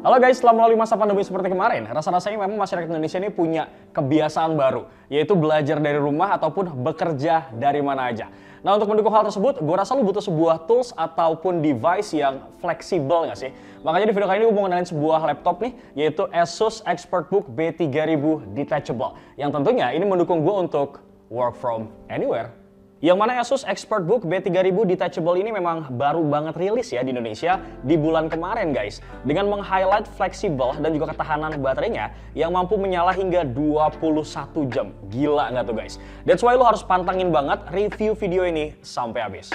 Halo guys, setelah melalui masa pandemi seperti kemarin, rasa-rasanya memang masyarakat Indonesia ini punya kebiasaan baru, yaitu belajar dari rumah ataupun bekerja dari mana aja. Nah, untuk mendukung hal tersebut, gue rasa lu butuh sebuah tools ataupun device yang fleksibel nggak sih? Makanya di video kali ini gue mau ngenalin sebuah laptop nih, yaitu Asus ExpertBook B3000 Detachable, yang tentunya ini mendukung gue untuk work from anywhere. Yang mana Asus ExpertBook B3000 Detachable ini memang baru banget rilis ya di Indonesia di bulan kemarin guys. Dengan meng-highlight fleksibel dan juga ketahanan baterainya yang mampu menyala hingga 21 jam. Gila nggak tuh guys? That's why lo harus pantangin banget review video ini sampai habis.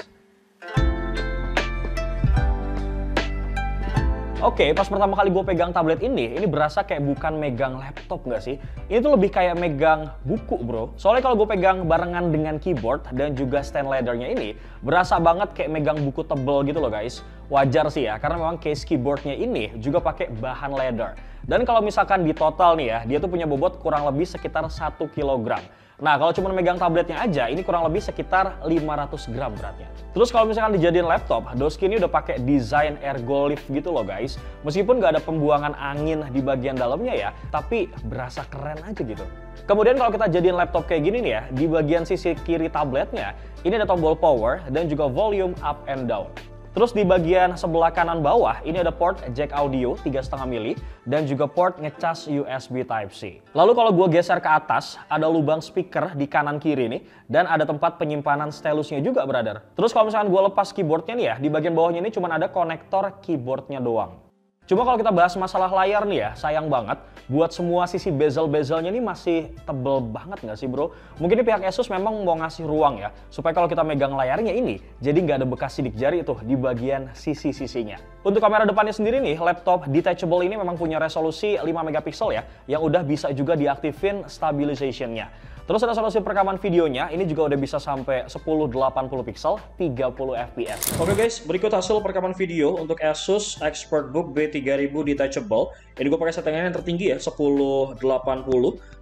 Oke, pas pertama kali gue pegang tablet ini berasa kayak bukan megang laptop nggak sih? Ini tuh lebih kayak megang buku bro. Soalnya kalau gue pegang barengan dengan keyboard dan juga stand leathernya ini, berasa banget kayak megang buku tebel gitu loh guys. Wajar sih ya, karena memang case keyboardnya ini juga pakai bahan leather. Dan kalau misalkan di total nih ya, dia tuh punya bobot kurang lebih sekitar 1 kg. Nah, kalau cuma megang tabletnya aja, ini kurang lebih sekitar 500 gram beratnya. Terus kalau misalkan dijadiin laptop, Doski ini udah pakai desain ergolift gitu loh guys. Meskipun nggak ada pembuangan angin di bagian dalamnya ya, tapi berasa keren aja gitu. Kemudian kalau kita jadiin laptop kayak gini nih ya, di bagian sisi kiri tabletnya, ini ada tombol power dan juga volume up and down. Terus di bagian sebelah kanan bawah, ini ada port jack audio 3,5 mili dan juga port ngecas USB Type-C. Lalu kalau gue geser ke atas, ada lubang speaker di kanan kiri nih, dan ada tempat penyimpanan stylusnya juga, brother. Terus kalau misalkan gue lepas keyboardnya nih ya, di bagian bawahnya ini cuma ada konektor keyboardnya doang. Cuma kalau kita bahas masalah layar nih ya, sayang banget buat semua sisi bezel-bezelnya ini masih tebel banget nggak sih bro? Mungkin pihak Asus memang mau ngasih ruang ya, supaya kalau kita megang layarnya ini, jadi nggak ada bekas sidik jari tuh di bagian sisi-sisinya. Untuk kamera depannya sendiri nih, laptop detachable ini memang punya resolusi 5 megapiksel ya, yang udah bisa juga diaktifin stabilization-nya. Terus resolusi perekaman videonya ini juga udah bisa sampai 1080 piksel 30 fps. Oke guys, berikut hasil perekaman video untuk Asus ExpertBook B3000 Detachable. Ini gue pakai settingan yang tertinggi ya, 1080.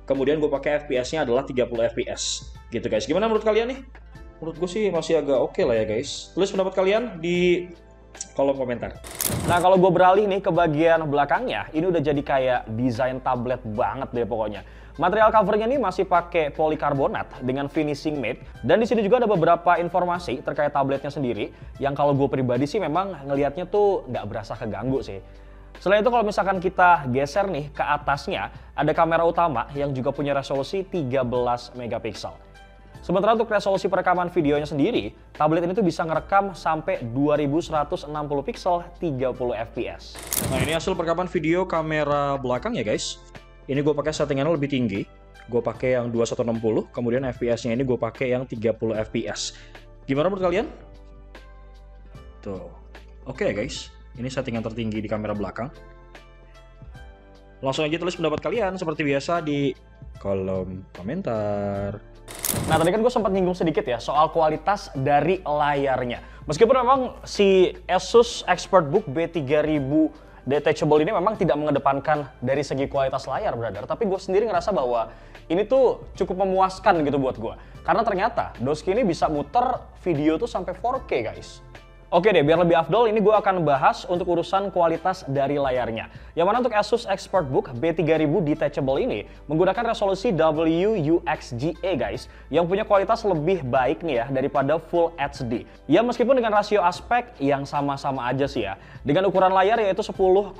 Kemudian gue pakai FPS-nya adalah 30 fps. Gitu guys. Gimana menurut kalian nih? Menurut gue sih masih agak oke lah ya guys. Tulis pendapat kalian di kolom komentar. Nah, kalau gue beralih nih ke bagian belakangnya, ini udah jadi kayak desain tablet banget deh pokoknya. Material covernya ini masih pakai polikarbonat dengan finishing matte, dan di sini juga ada beberapa informasi terkait tabletnya sendiri yang kalau gue pribadi sih memang ngelihatnya tuh nggak berasa keganggu sih. Selain itu kalau misalkan kita geser nih ke atasnya, ada kamera utama yang juga punya resolusi 13 megapiksel. Sementara untuk resolusi perekaman videonya sendiri, tablet ini tuh bisa ngerekam sampai 2160 piksel 30 fps. Nah, ini hasil perekaman video kamera belakang ya guys. Ini gue pakai settingannya lebih tinggi. Gue pakai yang 2160, kemudian FPS-nya ini gue pakai yang 30 fps. Gimana menurut kalian? Tuh. Oke ya guys, ini settingan tertinggi di kamera belakang. Langsung aja tulis pendapat kalian seperti biasa di kolom komentar. Nah, tadi kan gue sempat nyinggung sedikit ya soal kualitas dari layarnya. Meskipun memang si Asus ExpertBook B3000 Detachable ini memang tidak mengedepankan dari segi kualitas layar, brother. Tapi gue sendiri ngerasa bahwa ini tuh cukup memuaskan gitu buat gue. Karena ternyata Doski ini bisa muter video tuh sampai 4K, guys. Oke deh, biar lebih afdol, ini gue akan bahas untuk urusan kualitas dari layarnya. Yang mana untuk Asus ExpertBook B3000 Detachable ini menggunakan resolusi WUXGA guys, yang punya kualitas lebih baik nih ya daripada Full HD. Ya meskipun dengan rasio aspek yang sama-sama aja sih ya. Dengan ukuran layar yaitu 10,5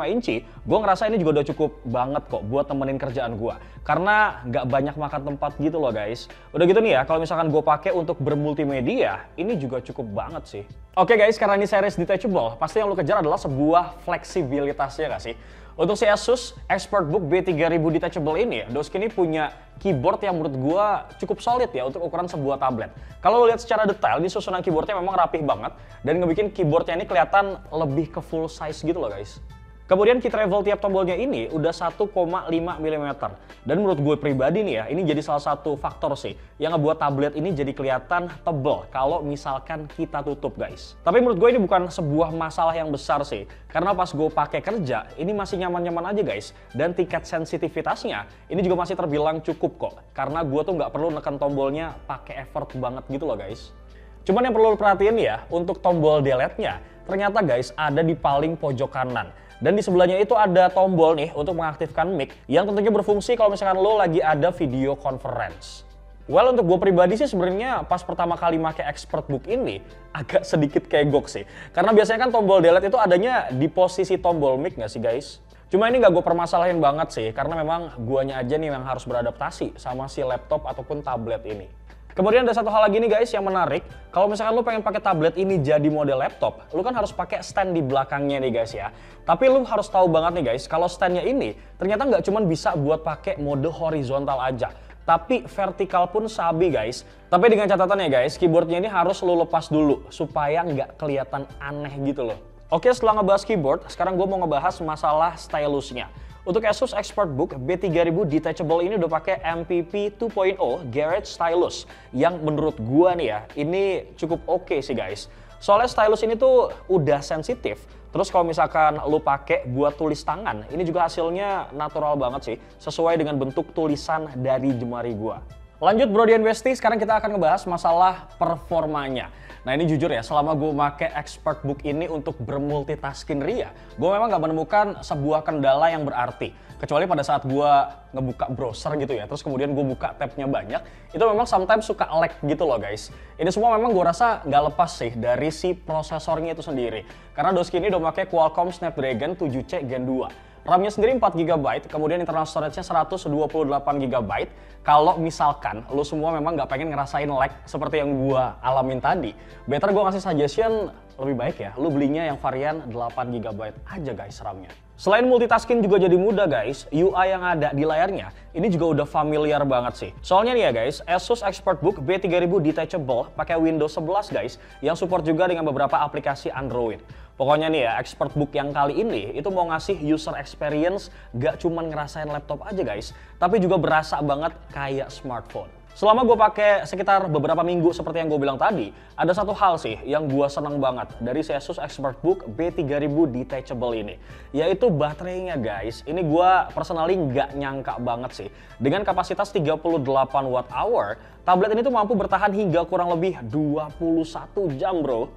inci, gue ngerasa ini juga udah cukup banget kok buat temenin kerjaan gue. Karena nggak banyak makan tempat gitu loh guys. Udah gitu nih ya, kalau misalkan gue pakai untuk bermultimedia, ini juga cukup banget sih. Oke guys, karena ini series detachable, pasti yang lu kejar adalah sebuah fleksibilitasnya gak sih? Untuk si Asus ExpertBook B3000 Detachable ini, Doski ini punya keyboard yang menurut gua cukup solid ya untuk ukuran sebuah tablet. Kalau lu lihat secara detail, di susunan keyboardnya memang rapih banget, dan ngebikin keyboardnya ini kelihatan lebih ke full size gitu loh guys. Kemudian key travel tiap tombolnya ini udah 1,5 mm. Dan menurut gue pribadi nih ya, ini jadi salah satu faktor sih yang ngebuat tablet ini jadi kelihatan tebel kalau misalkan kita tutup guys. Tapi menurut gue ini bukan sebuah masalah yang besar sih. Karena pas gue pakai kerja, ini masih nyaman-nyaman aja guys. Dan tingkat sensitivitasnya ini juga masih terbilang cukup kok. Karena gue tuh nggak perlu neken tombolnya pakai effort banget gitu loh guys. Cuman yang perlu perhatiin ya, untuk tombol delete-nya, ternyata guys ada di paling pojok kanan. Dan di sebelahnya itu ada tombol nih untuk mengaktifkan mic yang tentunya berfungsi kalau misalkan lo lagi ada video conference. Well, untuk gue pribadi sih sebenarnya pas pertama kali pakai ExpertBook ini agak sedikit kegok sih. Karena biasanya kan tombol delete itu adanya di posisi tombol mic nggak sih guys? Cuma ini nggak gue permasalahin banget sih, karena memang guanya aja nih yang harus beradaptasi sama si laptop ataupun tablet ini. Kemudian ada satu hal lagi nih guys yang menarik, kalau misalkan lu pengen pakai tablet ini jadi model laptop, lu kan harus pakai stand di belakangnya nih guys ya. Tapi lu harus tahu banget nih guys, kalau standnya ini ternyata nggak cuma bisa buat pakai mode horizontal aja, tapi vertikal pun sabi guys. Tapi dengan catatan ya guys, keyboardnya ini harus lu lepas dulu supaya nggak kelihatan aneh gitu loh. Oke, setelah ngebahas keyboard, sekarang gue mau ngebahas masalah stylusnya. Untuk Asus ExpertBook B3000 Detachable ini udah pakai MPP 2.0 Garage Stylus yang menurut gua nih ya, ini cukup oke sih guys. Soalnya stylus ini tuh udah sensitif. Terus kalau misalkan lu pakai buat tulis tangan, ini juga hasilnya natural banget sih, sesuai dengan bentuk tulisan dari jemari gua. Lanjut bro di Besti, sekarang kita akan ngebahas masalah performanya. Nah ini jujur ya, selama gue pakai ExpertBook ini untuk bermultitasking ria, gue memang gak menemukan sebuah kendala yang berarti. Kecuali pada saat gue ngebuka browser gitu ya, terus kemudian gue buka tabnya banyak, itu memang sometimes suka lag gitu loh guys. Ini semua memang gue rasa gak lepas sih dari si prosesornya itu sendiri. Karena Doski ini udah pakai Qualcomm Snapdragon 7C Gen 2. RAM-nya sendiri 4GB, kemudian internal storage-nya 128GB. Kalau misalkan lo semua memang nggak pengen ngerasain lag seperti yang gua alamin tadi, better gua ngasih suggestion lebih baik ya, lo belinya yang varian 8GB aja guys RAM-nya. Selain multitasking juga jadi mudah guys, UI yang ada di layarnya ini juga udah familiar banget sih. Soalnya nih ya guys, Asus ExpertBook B3000 Detachable pakai Windows 11 guys, yang support juga dengan beberapa aplikasi Android. Pokoknya nih ya, ExpertBook yang kali ini itu mau ngasih user experience gak cuman ngerasain laptop aja guys, tapi juga berasa banget kayak smartphone. Selama gue pakai sekitar beberapa minggu seperti yang gue bilang tadi, ada satu hal sih yang gue seneng banget dari Asus ExpertBook B3000 Detachable ini, yaitu baterainya guys. Ini gue personally nggak nyangka banget sih. Dengan kapasitas 38 Wh, tablet ini tuh mampu bertahan hingga kurang lebih 21 jam bro.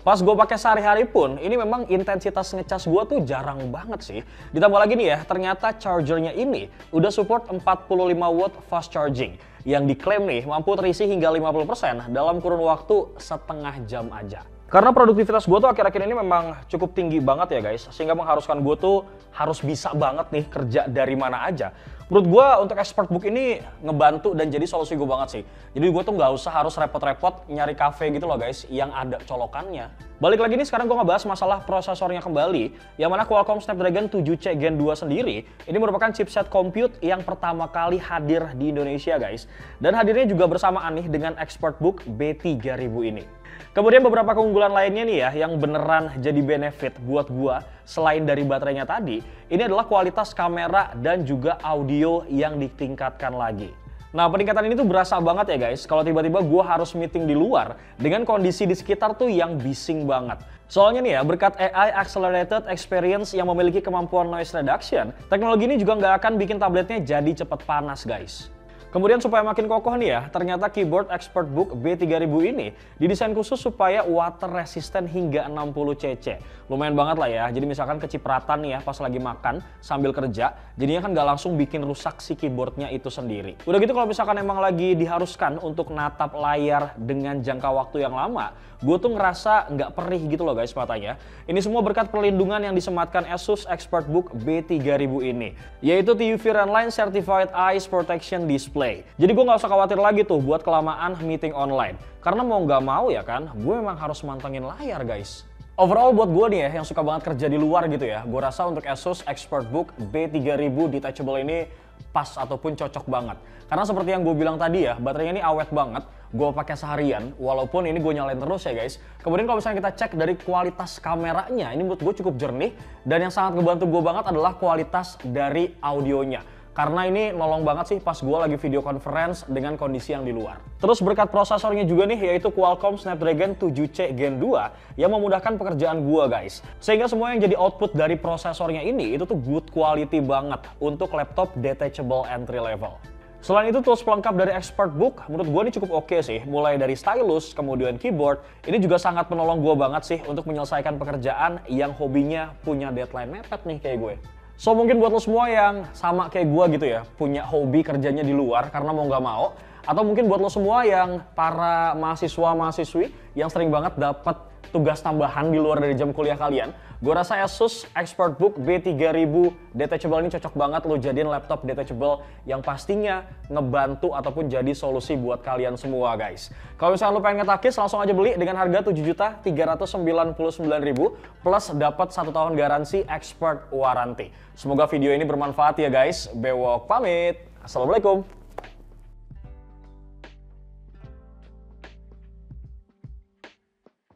Pas gue pakai sehari-hari pun, ini memang intensitas ngecas gue tuh jarang banget sih. Ditambah lagi nih ya, ternyata chargernya ini udah support 45 watt fast charging, yang diklaim nih mampu terisi hingga 50% dalam kurun waktu setengah jam aja. Karena produktivitas gue tuh akhir-akhir ini memang cukup tinggi banget ya guys, sehingga mengharuskan gue tuh harus bisa banget nih kerja dari mana aja. Menurut gue untuk ExpertBook ini ngebantu dan jadi solusi gue banget sih. Jadi gue tuh nggak usah harus repot-repot nyari cafe gitu loh guys yang ada colokannya. Balik lagi nih, sekarang gue ngebahas masalah prosesornya kembali, yang mana Qualcomm Snapdragon 7C Gen 2 sendiri ini merupakan chipset compute yang pertama kali hadir di Indonesia guys. Dan hadirnya juga bersamaan nih dengan ExpertBook B3000 ini. Kemudian beberapa keunggulan lainnya nih ya yang beneran jadi benefit buat gua selain dari baterainya tadi, ini adalah kualitas kamera dan juga audio yang ditingkatkan lagi. Nah, peningkatan ini tuh berasa banget ya guys kalau tiba-tiba gua harus meeting di luar dengan kondisi di sekitar tuh yang bising banget. Soalnya nih ya, berkat AI Accelerated Experience yang memiliki kemampuan noise reduction, teknologi ini juga nggak akan bikin tabletnya jadi cepat panas guys. Kemudian supaya makin kokoh nih ya, ternyata keyboard ExpertBook B3000 ini didesain khusus supaya water resistant hingga 60 cc. Lumayan banget lah ya, jadi misalkan kecipratan nih ya pas lagi makan sambil kerja, jadinya kan nggak langsung bikin rusak si keyboardnya itu sendiri. Udah gitu kalau misalkan emang lagi diharuskan untuk natap layar dengan jangka waktu yang lama, gue tuh ngerasa nggak perih gitu loh guys matanya. Ini semua berkat perlindungan yang disematkan Asus ExpertBook B3000 ini, yaitu TUV Redline Certified Eyes Protection Display. Jadi gue nggak usah khawatir lagi tuh buat kelamaan meeting online. Karena mau nggak mau ya kan, gue memang harus mantengin layar guys. Overall buat gue nih ya yang suka banget kerja di luar gitu ya, gue rasa untuk Asus ExpertBook B3000 Detachable ini pas ataupun cocok banget. Karena seperti yang gue bilang tadi ya, baterainya ini awet banget. Gue pakai seharian, walaupun ini gue nyalain terus ya guys. Kemudian kalau misalnya kita cek dari kualitas kameranya, ini menurut gue cukup jernih. Dan yang sangat ngebantu gue banget adalah kualitas dari audionya. Karena ini nolong banget sih pas gue lagi video conference dengan kondisi yang di luar. Terus berkat prosesornya juga nih, yaitu Qualcomm Snapdragon 7C Gen 2 yang memudahkan pekerjaan gue guys. Sehingga semua yang jadi output dari prosesornya ini itu tuh good quality banget untuk laptop detachable entry level. Selain itu, tools pelengkap dari ExpertBook menurut gue ini cukup oke sih. Mulai dari stylus, kemudian keyboard, ini juga sangat menolong gue banget sih untuk menyelesaikan pekerjaan yang hobinya punya deadline mepet nih kayak gue. So mungkin buat lo semua yang sama kayak gue gitu ya, punya hobi kerjanya di luar karena mau nggak mau, atau mungkin buat lo semua yang para mahasiswa-mahasiswi yang sering banget dapat tugas tambahan di luar dari jam kuliah kalian, gue rasa Asus ExpertBook B3000 detachable ini cocok banget lo jadiin laptop detachable yang pastinya ngebantu ataupun jadi solusi buat kalian semua guys. Kalau misalnya lo pengen ngetakis, langsung aja beli dengan harga 7.399.000 plus dapat 1 tahun garansi expert warranty. Semoga video ini bermanfaat ya guys. Bewok pamit. Assalamualaikum.